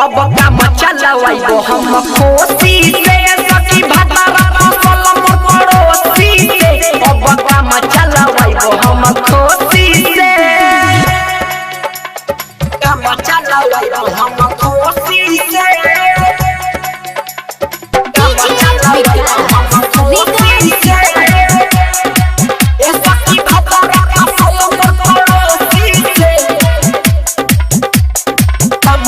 अब काम चलावाइबो हम कोसी से सखी भतारा फसल मोर पड़ोसी से अब काम चलावाइबो हम कोसी से काम चलावाइबो हम कोसी से काम चलावाइबो हम कोसी से ए सखी भतारा फसल मोर पड़ोसी से काम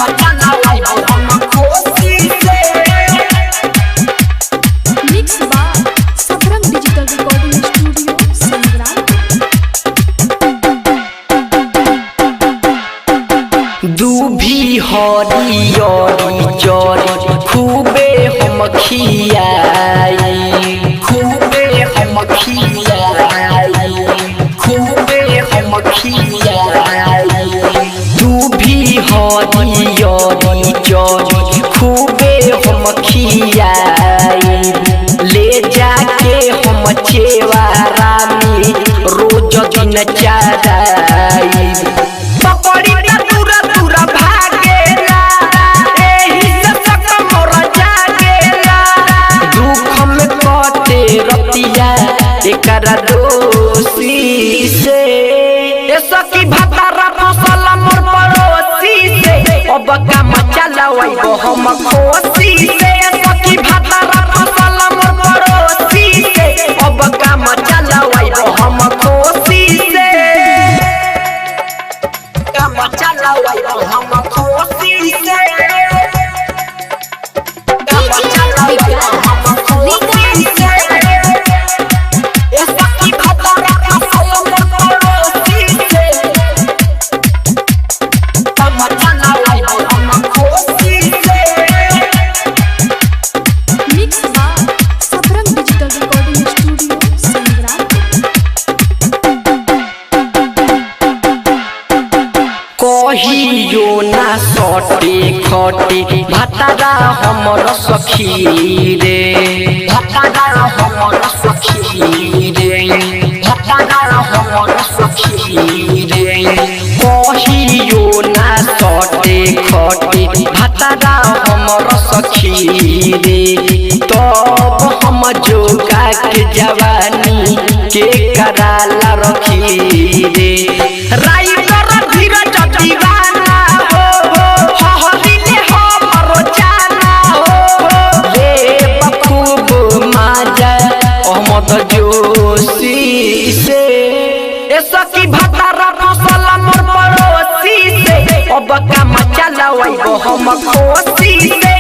दूभी हरियरी चरी खूबे हम खियाई खूबे हम खियाई खूबे हम खियाई दूभी हरियरी चरी खूबे हम खियाई ले जाके हम चेवारा में रोज दिन चराई पकड़ी एकरा दोषी से ए सखी भतारा फसल मोर पड़ोसी से अब काम चलावाइबो हम कोसी से सखी भतारा फसल मोर पड़ोसी से अब काम चलावाइबो हम कोसी से काम चलावाइबो हम कोसी से काम चलावाइबो हम कोसी से कहियो ना सटे खटे भतारा हमर सखी रे भतारा हमर सखी रे भतारा हमर सखी रे कहियो ना सटे खटे भतारा हमर सखी रे तब हम जोगा के जवानी के कराला रखी रे राई दीवाना हो हहरिले हमरो जाना हो रे बखूब माजा अहमद जोशी से ए सखी भतारा फसल मोर पड़ोसी से अब काम चलावाइबो हम कोसी से